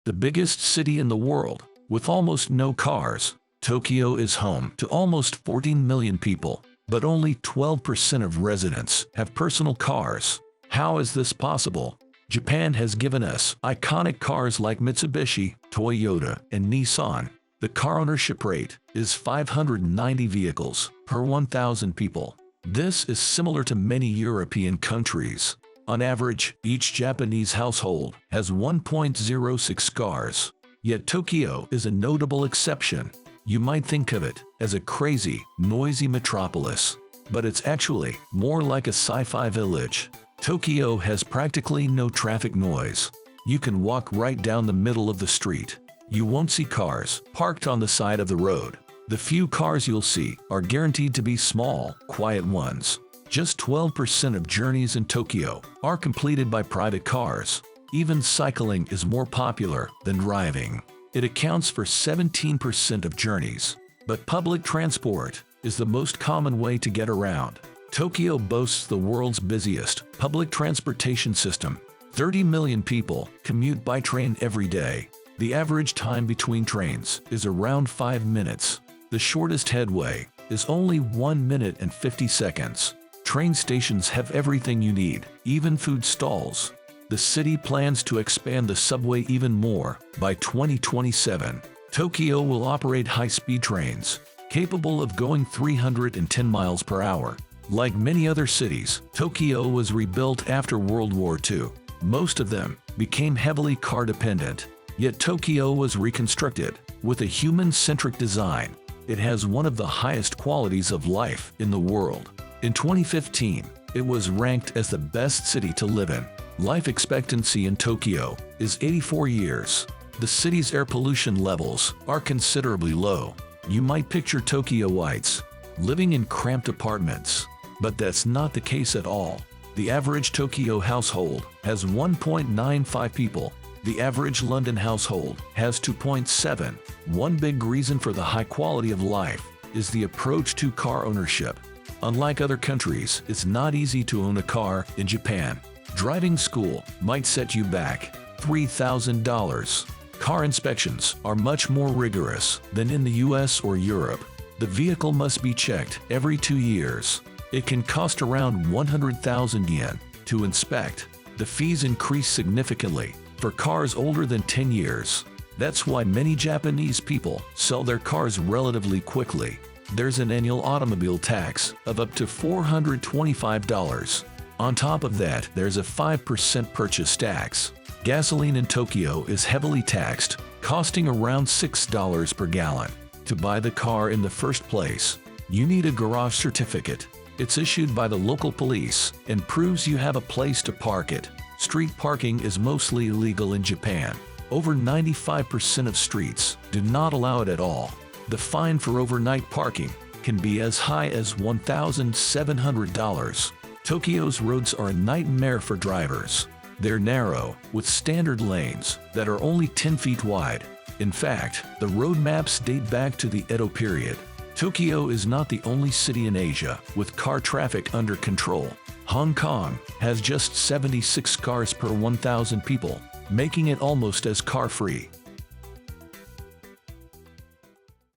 The biggest city in the world, with almost no cars, Tokyo is home to almost 14 million people, but only 12% of residents have personal cars. How is this possible? Japan has given us iconic cars like Mitsubishi, Toyota, and Nissan. The car ownership rate is 590 vehicles per 1,000 people. This is similar to many European countries. On average, each Japanese household has 1.06 cars. Yet Tokyo is a notable exception. You might think of it as a crazy, noisy metropolis, but it's actually more like a sci-fi village. Tokyo has practically no traffic noise. You can walk right down the middle of the street. You won't see cars parked on the side of the road. The few cars you'll see are guaranteed to be small, quiet ones. Just 12% of journeys in Tokyo are completed by private cars. Even cycling is more popular than driving. It accounts for 17% of journeys. But public transport is the most common way to get around. Tokyo boasts the world's busiest public transportation system. 30 million people commute by train every day. The average time between trains is around 5 minutes. The shortest headway is only 1 minute and 50 seconds. Train stations have everything you need, even food stalls. The city plans to expand the subway even more. By 2027, Tokyo will operate high-speed trains, capable of going 310 miles per hour. Like many other cities, Tokyo was rebuilt after World War II. Most of them became heavily car-dependent. Yet Tokyo was reconstructed with a human-centric design. It has one of the highest qualities of life in the world. In 2015, it was ranked as the best city to live in. Life expectancy in Tokyo is 84 years. The city's air pollution levels are considerably low. You might picture Tokyoites living in cramped apartments, but that's not the case at all. The average Tokyo household has 1.95 people. The average London household has 2.7. One big reason for the high quality of life is the approach to car ownership. Unlike other countries, it's not easy to own a car in Japan. Driving school might set you back $3,000. Car inspections are much more rigorous than in the US or Europe. The vehicle must be checked every 2 years. It can cost around 100,000 yen to inspect. The fees increase significantly for cars older than 10 years. That's why many Japanese people sell their cars relatively quickly. There's an annual automobile tax of up to $425. On top of that, there's a 5% purchase tax. Gasoline in Tokyo is heavily taxed, costing around $6 per gallon. To buy the car in the first place, you need a garage certificate. It's issued by the local police and proves you have a place to park it. Street parking is mostly illegal in Japan. Over 95% of streets do not allow it at all. The fine for overnight parking can be as high as $1,700. Tokyo's roads are a nightmare for drivers. They're narrow, with standard lanes that are only 10 feet wide. In fact, the road maps date back to the Edo period. Tokyo is not the only city in Asia with car traffic under control. Hong Kong has just 76 cars per 1,000 people, making it almost as car-free.